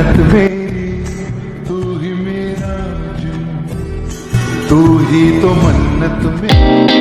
जन्नत मेरी, तू ही मेरा जुनून, तू ही तो मन्नत मेरी।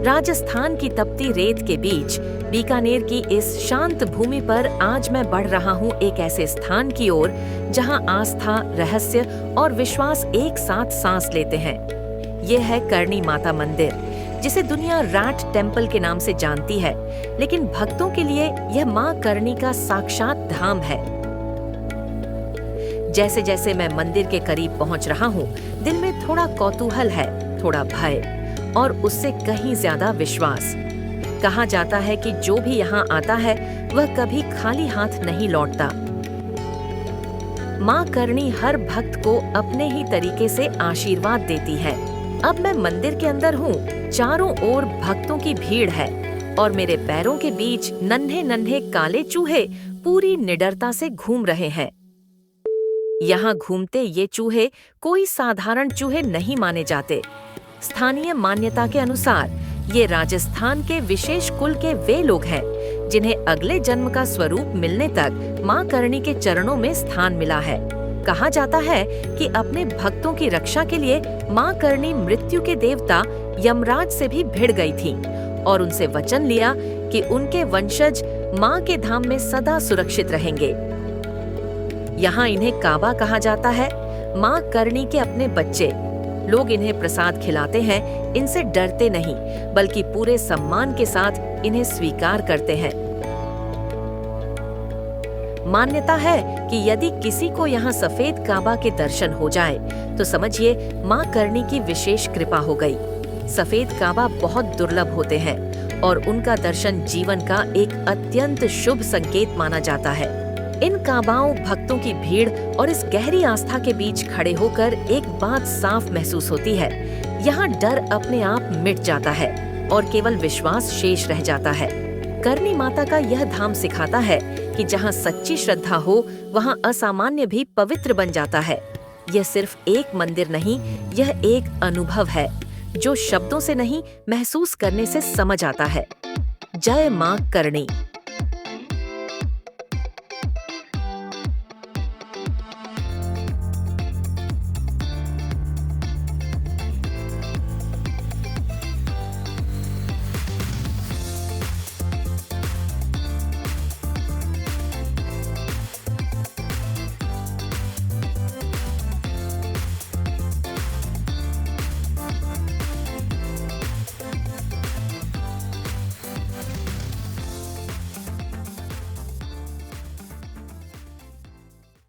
राजस्थान की तपती रेत के बीच बीकानेर की इस शांत भूमि पर आज मैं बढ़ रहा हूँ एक ऐसे स्थान की ओर जहाँ आस्था, रहस्य और विश्वास एक साथ सांस लेते हैं। ये है करणी माता मंदिर, जिसे दुनिया रैट टेम्पल के नाम से जानती है, लेकिन भक्तों के लिए यह माँ करणी का साक्षात धाम है। जैसे जैसे मैं मंदिर के करीब पहुँच रहा हूँ, दिल में थोड़ा कौतूहल है, थोड़ा भय और उससे कहीं ज्यादा विश्वास। कहा जाता है कि जो भी यहाँ आता है वह कभी खाली हाथ नहीं लौटता। माँ करणी हर भक्त को अपने ही तरीके से आशीर्वाद देती है। अब मैं मंदिर के अंदर हूँ, चारों ओर भक्तों की भीड़ है और मेरे पैरों के बीच नन्हे नन्हे काले चूहे पूरी निडरता से घूम रहे हैं। यहाँ घूमते ये चूहे कोई साधारण चूहे नहीं माने जाते। स्थानीय मान्यता के अनुसार ये राजस्थान के विशेष कुल के वे लोग हैं जिन्हें अगले जन्म का स्वरूप मिलने तक माँ करणी के चरणों में स्थान मिला है। कहा जाता है कि अपने भक्तों की रक्षा के लिए माँ करणी मृत्यु के देवता यमराज से भी भिड़ गई थी और उनसे वचन लिया कि उनके वंशज माँ के धाम में सदा सुरक्षित रहेंगे। यहाँ इन्हें काबा कहा जाता है। माँ करणी के अपने बच्चे, लोग इन्हें प्रसाद खिलाते हैं, इनसे डरते नहीं बल्कि पूरे सम्मान के साथ इन्हें स्वीकार करते हैं। मान्यता है कि यदि किसी को यहाँ सफेद काबा के दर्शन हो जाए तो समझिए माँ करणी की विशेष कृपा हो गई। सफेद काबा बहुत दुर्लभ होते हैं और उनका दर्शन जीवन का एक अत्यंत शुभ संकेत माना जाता है। इन काबाओं, भक्तों की भीड़ और इस गहरी आस्था के बीच खड़े होकर एक बात साफ महसूस होती है, यहाँ डर अपने आप मिट जाता है और केवल विश्वास शेष रह जाता है। करणी माता का यह धाम सिखाता है कि जहाँ सच्ची श्रद्धा हो वहाँ असामान्य भी पवित्र बन जाता है। यह सिर्फ एक मंदिर नहीं, यह एक अनुभव है जो शब्दों से नहीं, महसूस करने से समझ आता है। जय माँ करणी।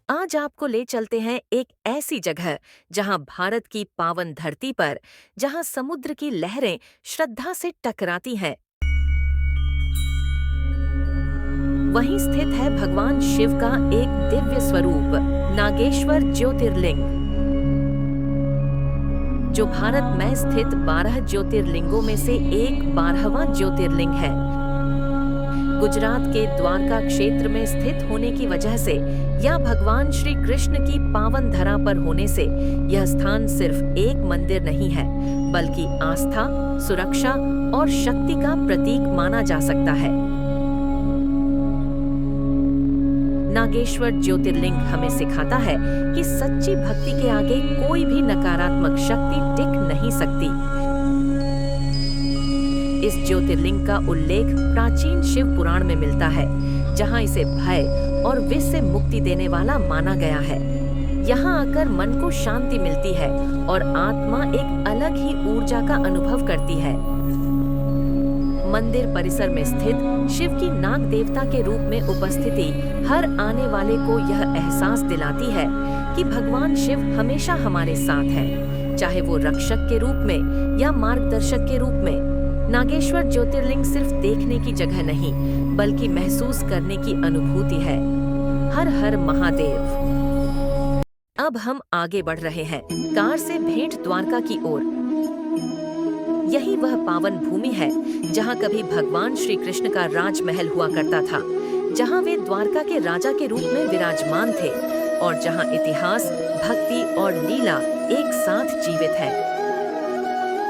आज आपको ले चलते हैं एक ऐसी जगह जहां भारत की पावन धरती पर, जहां समुद्र की लहरें श्रद्धा से टकराती हैं, वहीं स्थित है भगवान शिव का एक दिव्य स्वरूप नागेश्वर ज्योतिर्लिंग, जो भारत में स्थित 12 ज्योतिर्लिंगों में से एक 12वां ज्योतिर्लिंग है। गुजरात के द्वारका क्षेत्र में स्थित होने की वजह से या भगवान श्री कृष्ण की पावन धरा पर होने से यह स्थान सिर्फ एक मंदिर नहीं है, बल्कि आस्था, सुरक्षा और शक्ति का प्रतीक माना जा सकता है। नागेश्वर ज्योतिर्लिंग हमें सिखाता है कि सच्ची भक्ति के आगे कोई भी नकारात्मक शक्ति टिक नहीं सकती। इस ज्योतिर्लिंग का उल्लेख प्राचीन शिव पुराण में मिलता है, जहां इसे भय और विष से मुक्ति देने वाला माना गया है। यहाँ आकर मन को शांति मिलती है और आत्मा एक अलग ही ऊर्जा का अनुभव करती है। मंदिर परिसर में स्थित शिव की नाग देवता के रूप में उपस्थिति हर आने वाले को यह एहसास दिलाती है कि भगवान शिव हमेशा हमारे साथ है, चाहे वो रक्षक के रूप में या मार्गदर्शक के रूप में। नागेश्वर ज्योतिर्लिंग सिर्फ देखने की जगह नहीं, बल्कि महसूस करने की अनुभूति है। हर हर महादेव। अब हम आगे बढ़ रहे हैं कार से भेंट द्वारका की ओर। यही वह पावन भूमि है जहां कभी भगवान श्री कृष्ण का राजमहल हुआ करता था, जहां वे द्वारका के राजा के रूप में विराजमान थे और जहां इतिहास, भक्ति और लीला एक साथ जीवित है।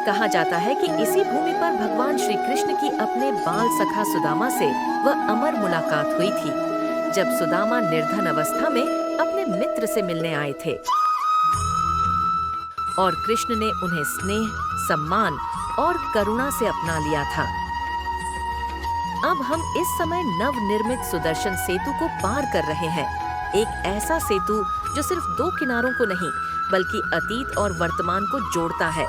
कहा जाता है कि इसी भूमि पर भगवान श्री कृष्ण की अपने बाल सखा सुदामा से वह अमर मुलाकात हुई थी, जब सुदामा निर्धन अवस्था में अपने मित्र से मिलने आए थे और कृष्ण ने उन्हें स्नेह, सम्मान और करुणा से अपना लिया था। अब हम इस समय नवनिर्मित सुदर्शन सेतु को पार कर रहे हैं, एक ऐसा सेतु जो सिर्फ दो किनारों को नहीं बल्कि अतीत और वर्तमान को जोड़ता है।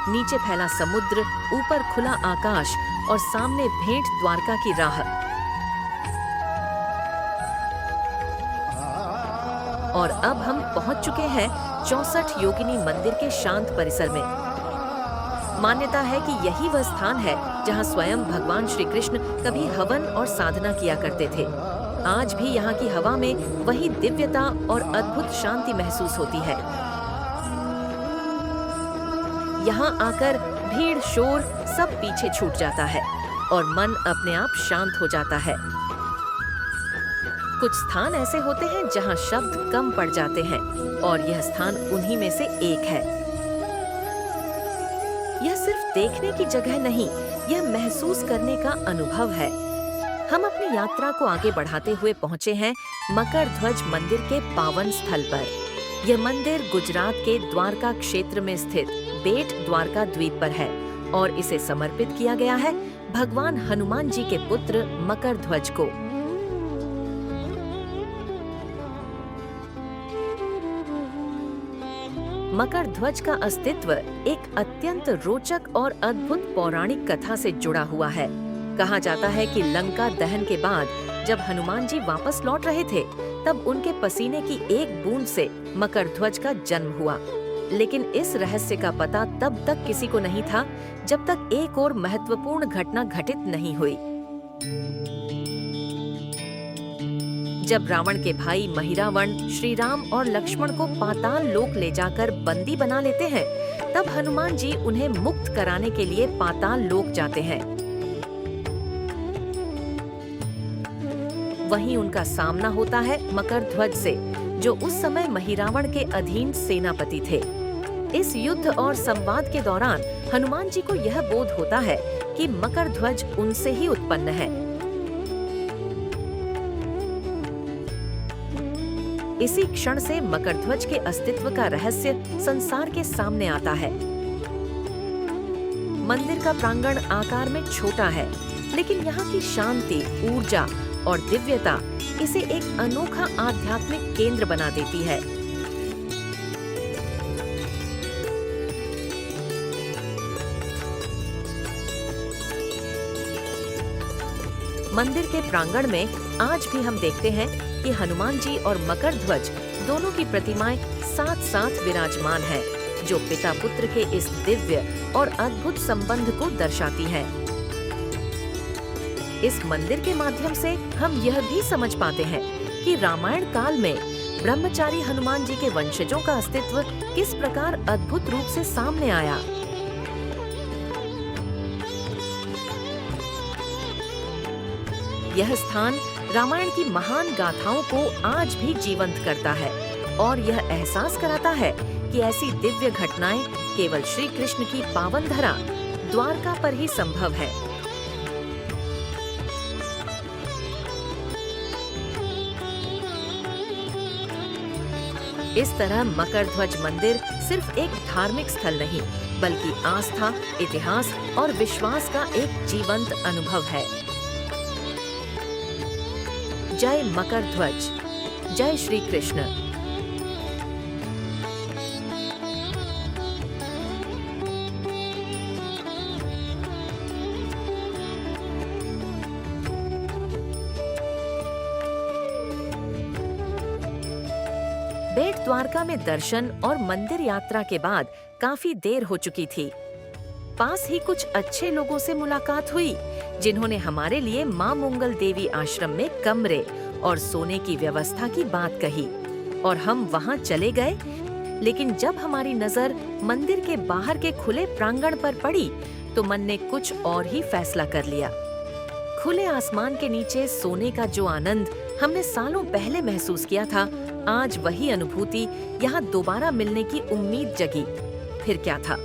नीचे फैला समुद्र, ऊपर खुला आकाश और सामने भेंट द्वारका की राह। और अब हम पहुंच चुके हैं 64 योगिनी मंदिर के शांत परिसर में। मान्यता है कि यही वह स्थान है जहां स्वयं भगवान श्री कृष्ण कभी हवन और साधना किया करते थे। आज भी यहाँ की हवा में वही दिव्यता और अद्भुत शांति महसूस होती है। यहाँ आकर भीड़ शोर सब पीछे छूट जाता है और मन अपने आप शांत हो जाता है। कुछ स्थान ऐसे होते हैं जहाँ शब्द कम पड़ जाते हैं और यह स्थान उन्हीं में से एक है। यह सिर्फ देखने की जगह नहीं, यह महसूस करने का अनुभव है। हम अपनी यात्रा को आगे बढ़ाते हुए पहुँचे हैं मकर ध्वज मंदिर के पावन स्थल पर। यह मंदिर गुजरात के द्वारका क्षेत्र में स्थित बेट द्वारका द्वीप पर है और इसे समर्पित किया गया है भगवान हनुमान जी के पुत्र मकर ध्वज को। मकर ध्वज का अस्तित्व एक अत्यंत रोचक और अद्भुत पौराणिक कथा से जुड़ा हुआ है। कहा जाता है कि लंका दहन के बाद जब हनुमान जी वापस लौट रहे थे, तब उनके पसीने की एक बूंद से मकर ध्वज का जन्म हुआ। लेकिन इस रहस्य का पता तब तक किसी को नहीं था जब तक एक और महत्वपूर्ण घटना घटित नहीं हुई। जब रावण के भाई महिरावण श्री राम और लक्ष्मण को पाताल लोक ले जाकर बंदी बना लेते हैं, तब हनुमान जी उन्हें मुक्त कराने के लिए पाताल लोक जाते हैं। वहीं उनका सामना होता है मकर ध्वज से, जो उस समय महिरावण के अधीन सेनापति थे। इस युद्ध और संवाद के दौरान हनुमान जी को यह बोध होता है कि मकर ध्वज उनसे ही उत्पन्न है। इसी क्षण से मकर ध्वज के अस्तित्व का रहस्य संसार के सामने आता है। मंदिर का प्रांगण आकार में छोटा है, लेकिन यहाँ की शांति, ऊर्जा और दिव्यता इसे एक अनोखा आध्यात्मिक केंद्र बना देती है। मंदिर के प्रांगण में आज भी हम देखते हैं कि हनुमान जी और मकर ध्वज दोनों की प्रतिमाएं साथ साथ विराजमान हैं, जो पिता पुत्र के इस दिव्य और अद्भुत संबंध को दर्शाती हैं। इस मंदिर के माध्यम से हम यह भी समझ पाते हैं कि रामायण काल में ब्रह्मचारी हनुमान जी के वंशजों का अस्तित्व किस प्रकार अद्भुत रूप से सामने आया। यह स्थान रामायण की महान गाथाओं को आज भी जीवंत करता है और यह एहसास कराता है कि ऐसी दिव्य घटनाएं केवल श्री कृष्ण की पावन धरा द्वारका पर ही संभव है। इस तरह मकरध्वज मंदिर सिर्फ एक धार्मिक स्थल नहीं, बल्कि आस्था, इतिहास और विश्वास का एक जीवंत अनुभव है। जय मकरध्वज, जय श्री कृष्ण। बेट द्वारका में दर्शन और मंदिर यात्रा के बाद काफी देर हो चुकी थी। पास ही कुछ अच्छे लोगों से मुलाकात हुई, जिन्होंने हमारे लिए मां मंगल देवी आश्रम में कमरे और सोने की व्यवस्था की बात कही और हम वहां चले गए। लेकिन जब हमारी नजर मंदिर के बाहर के खुले प्रांगण पर पड़ी, तो मन ने कुछ और ही फैसला कर लिया। खुले आसमान के नीचे सोने का जो आनंद हमने सालों पहले महसूस किया था, आज वही अनुभूति यहाँ दोबारा मिलने की उम्मीद जगी। फिर क्या था,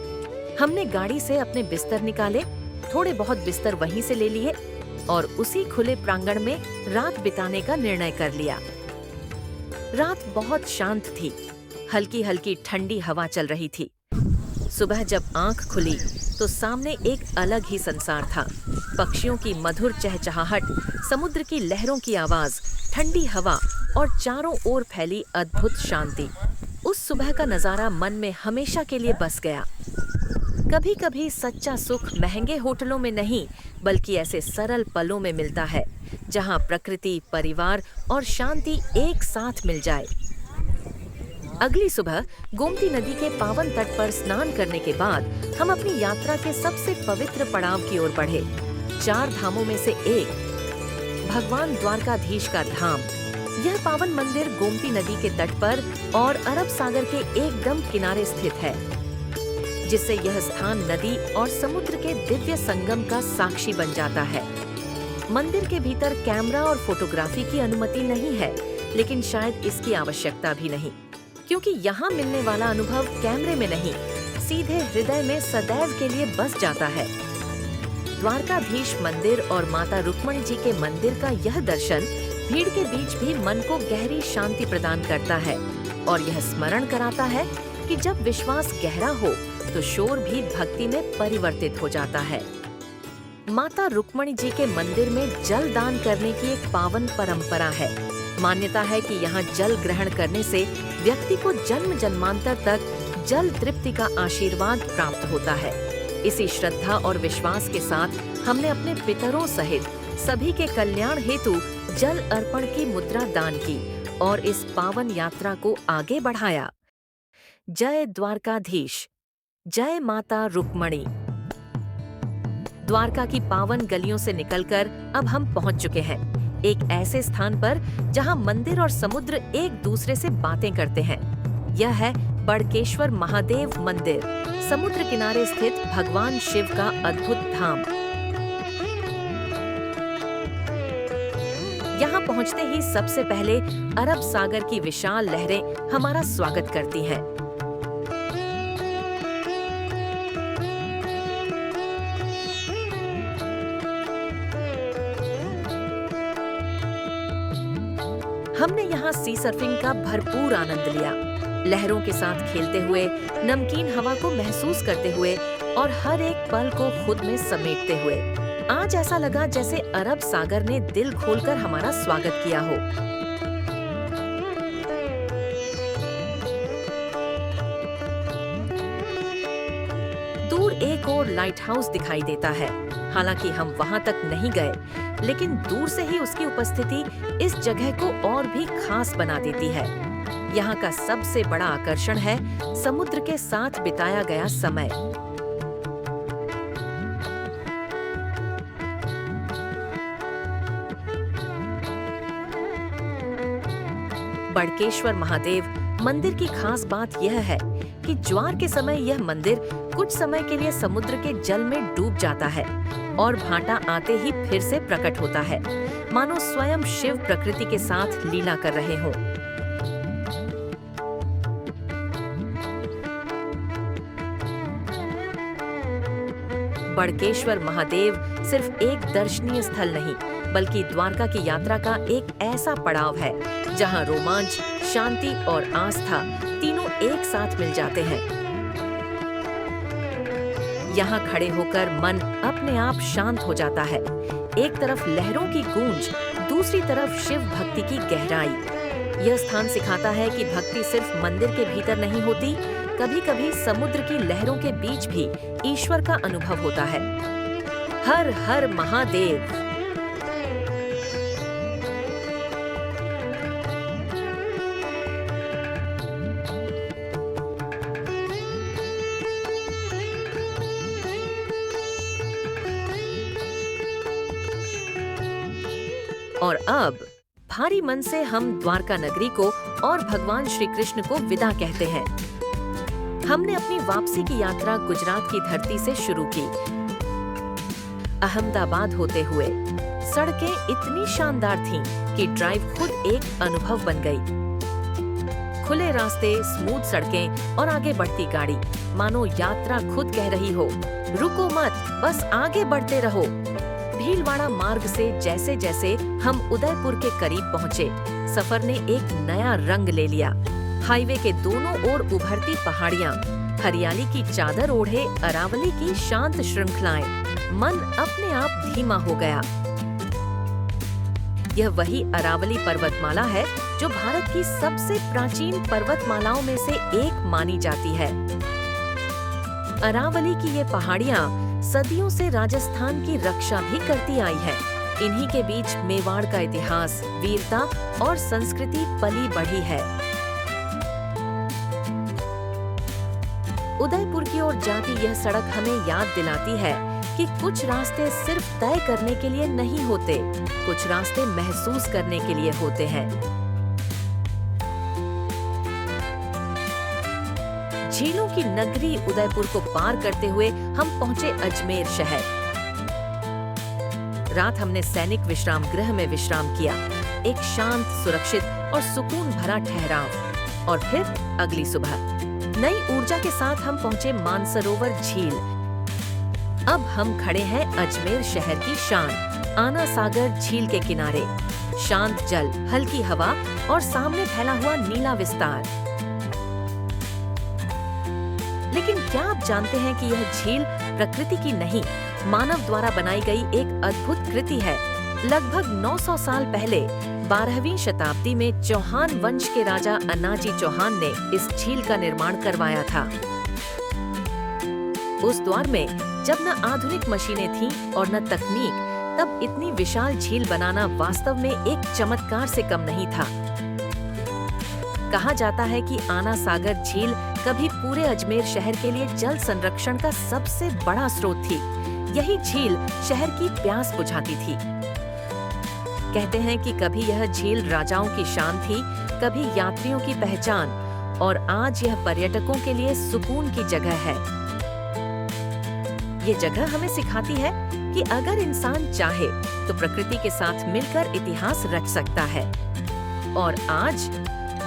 हमने गाड़ी से अपने बिस्तर निकाले, थोड़े बहुत बिस्तर वहीं से ले लिए और उसी खुले प्रांगण में रात बिताने का निर्णय कर लिया। रात बहुत शांत थी, हल्की हल्की ठंडी हवा चल रही थी। सुबह जब आंख खुली तो सामने एक अलग ही संसार था। पक्षियों की मधुर चहचहाहट, समुद्र की लहरों की आवाज, ठंडी हवा और चारों ओर फैली अद्भुत शांति। उस सुबह का नजारा मन में हमेशा के लिए बस गया। कभी कभी सच्चा सुख महंगे होटलों में नहीं, बल्कि ऐसे सरल पलों में मिलता है, जहां प्रकृति, परिवार और शांति एक साथ मिल जाए। अगली सुबह गोमती नदी के पावन तट पर स्नान करने के बाद हम अपनी यात्रा के सबसे पवित्र पड़ाव की ओर बढ़े। 4 धामों में से एक भगवान द्वारकाधीश का धाम। यह पावन मंदिर गोमती नदी के तट पर और अरब सागर के एकदम किनारे स्थित है, जिससे यह स्थान नदी और समुद्र के दिव्य संगम का साक्षी बन जाता है। मंदिर के भीतर कैमरा और फोटोग्राफी की अनुमति नहीं है, लेकिन शायद इसकी आवश्यकता भी नहीं, क्योंकि यहाँ मिलने वाला अनुभव कैमरे में नहीं, सीधे हृदय में सदैव के लिए बस जाता है। द्वारकाधीश मंदिर और माता रुक्मणी जी के मंदिर का यह दर्शन भीड़ के बीच भी मन को गहरी शांति प्रदान करता है और यह स्मरण कराता है कि जब विश्वास गहरा हो तो शोर भी भक्ति में परिवर्तित हो जाता है। माता रुक्मणी जी के मंदिर में जल दान करने की एक पावन परंपरा है। मान्यता है कि यहाँ जल ग्रहण करने से व्यक्ति को जन्म जन्मांतर तक जल तृप्ति का आशीर्वाद प्राप्त होता है। इसी श्रद्धा और विश्वास के साथ हमने अपने पितरों सहित सभी के कल्याण हेतु जल अर्पण की मुद्रा दान की और इस पावन यात्रा को आगे बढ़ाया। जय द्वारकाधीश, जय माता रुक्मणी। द्वारका की पावन गलियों से निकलकर अब हम पहुंच चुके हैं एक ऐसे स्थान पर जहां मंदिर और समुद्र एक दूसरे से बातें करते हैं। यह है बड़केश्वर महादेव मंदिर, समुद्र किनारे स्थित भगवान शिव का अद्भुत धाम। यहाँ पहुँचते ही सबसे पहले अरब सागर की विशाल लहरें हमारा स्वागत करती हैं। हमने यहाँ सी सर्फिंग का भरपूर आनंद लिया, लहरों के साथ खेलते हुए, नमकीन हवा को महसूस करते हुए और हर एक पल को खुद में समेटते हुए। आज ऐसा लगा जैसे अरब सागर ने दिल खोलकर हमारा स्वागत किया हो। दूर एक और लाइट हाउस दिखाई देता है। हालांकि हम वहां तक नहीं गए, लेकिन दूर से ही उसकी उपस्थिति इस जगह को और भी खास बना देती है। यहाँ का सबसे बड़ा आकर्षण है समुद्र के साथ बिताया गया समय। बड़केश्वर महादेव मंदिर की खास बात यह है कि ज्वार के समय यह मंदिर कुछ समय के लिए समुद्र के जल में डूब जाता है और भाटा आते ही फिर से प्रकट होता है, मानो स्वयं शिव प्रकृति के साथ लीला कर रहे हों। बड़केश्वर महादेव सिर्फ एक दर्शनीय स्थल नहीं, बल्कि द्वारका की यात्रा का एक ऐसा पड़ाव है जहां रोमांच, शांति और आस्था तीनों एक साथ मिल जाते हैं। यहाँ खड़े होकर मन अपने आप शांत हो जाता है। एक तरफ लहरों की गूंज, दूसरी तरफ शिव भक्ति की गहराई। यह स्थान सिखाता है कि भक्ति सिर्फ मंदिर के भीतर नहीं होती, कभी-कभी समुद्र की लहरों के बीच भी ईश्वर का अनुभव होता है। हर हर महादेव। और अब भारी मन से हम द्वारका नगरी को और भगवान श्री कृष्ण को विदा कहते हैं। हमने अपनी वापसी की यात्रा गुजरात की धरती से शुरू की। अहमदाबाद होते हुए सड़कें इतनी शानदार थीं कि ड्राइव खुद एक अनुभव बन गई। खुले रास्ते, स्मूथ सड़कें और आगे बढ़ती गाड़ी, मानो यात्रा खुद कह रही हो, रुको मत, बस आगे बढ़ते रहो। भीलवाड़ा मार्ग से जैसे जैसे हम उदयपुर के करीब पहुँचे, सफर ने एक नया रंग ले लिया। हाईवे के दोनों ओर उभरती पहाड़ियाँ, हरियाली की चादर ओढ़े अरावली की शांत श्रृंखलाएं, मन अपने आप धीमा हो गया। यह वही अरावली पर्वतमाला है जो भारत की सबसे प्राचीन पर्वतमालाओं में से एक मानी जाती है। अरावली की ये पहाड़ियाँ सदियों से राजस्थान की रक्षा भी करती आई है। इन्हीं के बीच मेवाड़ का इतिहास, वीरता और संस्कृति पली बढ़ी है। उदयपुर की ओर जाती यह सड़क हमें याद दिलाती है कि कुछ रास्ते सिर्फ तय करने के लिए नहीं होते, कुछ रास्ते महसूस करने के लिए होते हैं। झीलों की नगरी उदयपुर को पार करते हुए हम पहुंचे अजमेर शहर। रात हमने सैनिक विश्राम गृह में विश्राम किया, एक शांत, सुरक्षित और सुकून भरा ठहराव। और फिर अगली सुबह नई ऊर्जा के साथ हम पहुंचे मानसरोवर झील। अब हम खड़े हैं अजमेर शहर की शान, आना सागर झील के किनारे। शांत जल, हल्की हवा और सामने फैला हुआ नीला विस्तार। लेकिन क्या आप जानते हैं कि यह झील प्रकृति की नहीं, मानव द्वारा बनाई गई एक अद्भुत कृति है। लगभग 900 साल पहले 12वीं शताब्दी में चौहान वंश के राजा अन्नाजी चौहान ने इस झील का निर्माण करवाया था। उस दौर में जब न आधुनिक मशीनें थीं और न तकनीक, तब इतनी विशाल झील बनाना वास्तव में एक चमत्कार से कम नहीं था। कहा जाता है कि आना सागर झील कभी पूरे अजमेर शहर के लिए जल संरक्षण का सबसे बड़ा स्रोत थी। यही झील शहर की प्यास बुझाती थी। कहते हैं कि कभी यह झील राजाओं की शान थी, कभी यात्रियों की पहचान, और आज यह पर्यटकों के लिए सुकून की जगह है। ये जगह हमें सिखाती है कि अगर इंसान चाहे तो प्रकृति के साथ मिलकर इतिहास रच सकता है। और आज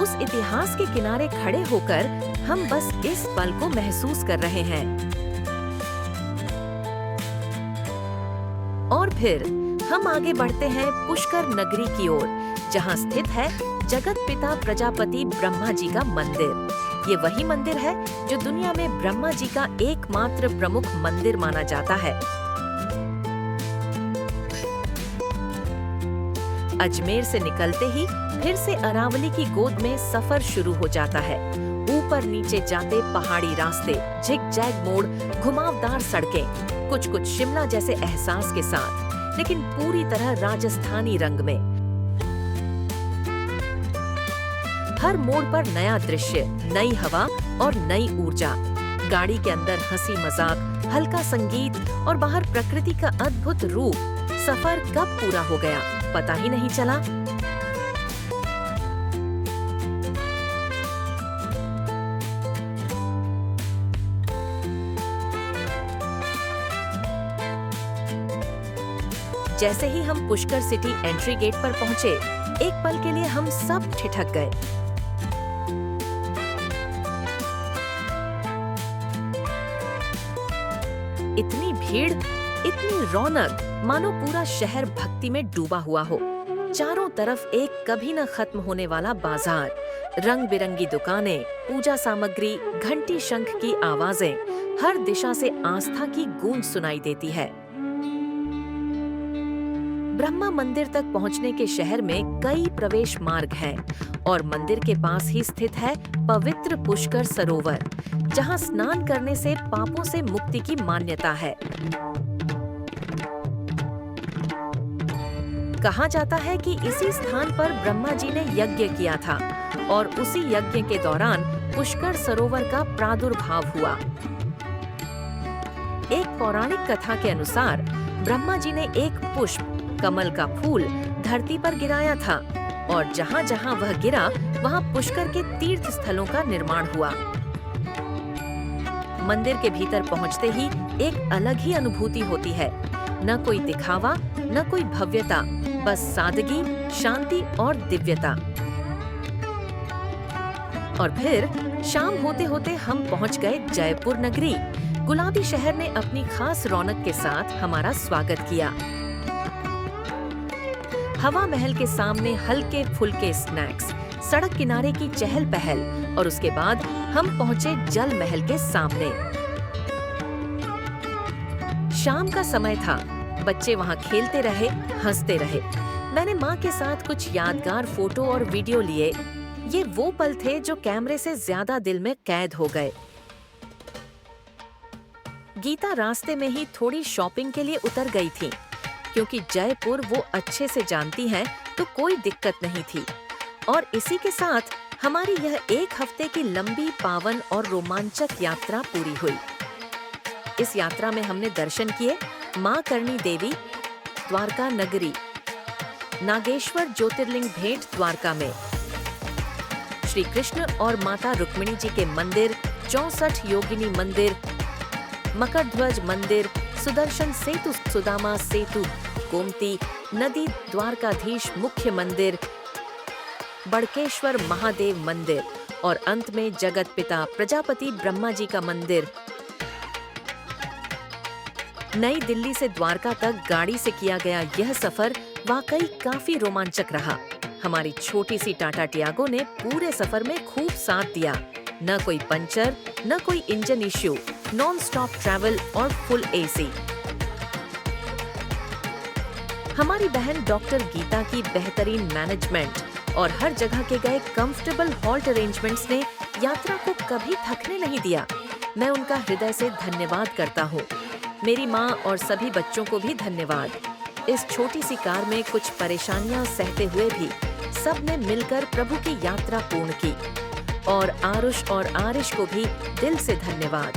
उस इतिहास के किनारे खड़े होकर हम बस इस पल को महसूस कर रहे हैं। और फिर हम आगे बढ़ते हैं पुष्कर नगरी की ओर, जहां स्थित है जगत पिता प्रजापति ब्रह्मा जी का मंदिर। ये वही मंदिर है जो दुनिया में ब्रह्मा जी का एकमात्र प्रमुख मंदिर माना जाता है। अजमेर से निकलते ही फिर से अरावली की गोद में सफर शुरू हो जाता है। ऊपर नीचे जाते पहाड़ी रास्ते, झिग-जैग मोड़, घुमावदार सड़कें, कुछ कुछ शिमला जैसे एहसास के साथ, लेकिन पूरी तरह राजस्थानी रंग में। हर मोड़ पर नया दृश्य, नई हवा और नई ऊर्जा। गाड़ी के अंदर हंसी मजाक, हल्का संगीत और बाहर प्रकृति का अद्भुत रूप। सफर कब पूरा हो गया पता ही नहीं चला। जैसे ही हम पुष्कर सिटी एंट्री गेट पर पहुंचे, एक पल के लिए हम सब ठिठक गए। इतनी भीड़ इतनी रौनक, मानो पूरा शहर भक्ति में डूबा हुआ हो। चारों तरफ एक कभी न खत्म होने वाला बाजार, रंग बिरंगी दुकानें, पूजा सामग्री, घंटी शंख की आवाजें, हर दिशा से आस्था की गूंज सुनाई देती है। ब्रह्मा मंदिर तक पहुंचने के शहर में कई प्रवेश मार्ग हैं और मंदिर के पास ही स्थित है पवित्र पुष्कर सरोवर, जहां स्नान करने से पापों से मुक्ति की मान्यता है। कहा जाता है कि इसी स्थान पर ब्रह्मा जी ने यज्ञ किया था और उसी यज्ञ के दौरान पुष्कर सरोवर का प्रादुर्भाव हुआ। एक पौराणिक कथा के अनुसार ब्रह्मा जी ने एक पुष्प, कमल का फूल धरती पर गिराया था और जहाँ जहाँ वह गिरा वहाँ पुष्कर के तीर्थ स्थलों का निर्माण हुआ। मंदिर के भीतर पहुँचते ही एक अलग ही अनुभूति होती है। न कोई दिखावा, न कोई भव्यता, बस सादगी, शांति और दिव्यता। और फिर शाम होते होते हम पहुँच गए जयपुर नगरी। गुलाबी शहर ने अपनी खास रौनक के साथ हमारा स्वागत किया। हवा महल के सामने हल्के फुल्के स्नैक्स, सड़क किनारे की चहल पहल और उसके बाद हम पहुंचे जल महल के सामने। शाम का समय था, बच्चे वहां खेलते रहे, हंसते रहे। मैंने माँ के साथ कुछ यादगार फोटो और वीडियो लिए। ये वो पल थे जो कैमरे से ज्यादा दिल में कैद हो गए। गीता रास्ते में ही थोड़ी शॉपिंग के लिए उतर गई थी, क्योंकि जयपुर वो अच्छे से जानती हैं, तो कोई दिक्कत नहीं थी। और इसी के साथ हमारी यह एक हफ्ते की लंबी, पावन और रोमांचक यात्रा पूरी हुई। इस यात्रा में हमने दर्शन किए माँ करणी देवी, द्वारका नगरी, नागेश्वर ज्योतिर्लिंग भेंट द्वारका में, श्री कृष्ण और माता रुक्मिणी जी के मंदिर, 64 योगिनी मंदिर, मकरध्वज मंदिर, सुदर्शन सेतु, सुदामा सेतु, गोमती नदी, द्वारकाधीश मुख्य मंदिर, बड़केश्वर महादेव मंदिर और अंत में जगत पिता प्रजापति ब्रह्मा जी का मंदिर। नई दिल्ली से द्वारका तक गाड़ी से किया गया यह सफर वाकई काफी रोमांचक रहा। हमारी छोटी सी टाटा टियागो ने पूरे सफर में खूब साथ दिया। न कोई पंचर, न कोई engine issue, non stop travel और फुल एसी। हमारी बहन डॉक्टर गीता की बेहतरीन मैनेजमेंट और हर जगह के गए कंफर्टेबल हॉल्ट अरेंजमेंट्स ने यात्रा को कभी थकने नहीं दिया। मैं उनका हृदय से धन्यवाद करता हूँ। मेरी माँ और सभी बच्चों को भी धन्यवाद। इस छोटी सी कार में कुछ परेशानियां सहते हुए भी सबने मिलकर प्रभु की यात्रा पूर्ण की। और आरुष और आरिश को भी दिल से धन्यवाद।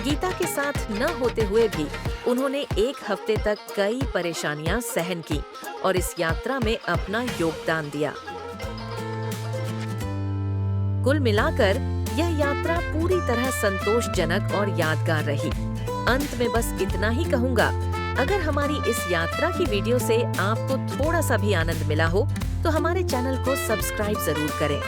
गीता के साथ न होते हुए भी उन्होंने एक हफ्ते तक कई परेशानियां सहन की और इस यात्रा में अपना योगदान दिया। कुल मिलाकर यह यात्रा पूरी तरह संतोषजनक और यादगार रही। अंत में बस इतना ही कहूँगा, अगर हमारी इस यात्रा की वीडियो से आपको थोड़ा सा भी आनंद मिला हो तो हमारे चैनल को सब्सक्राइब जरूर करें।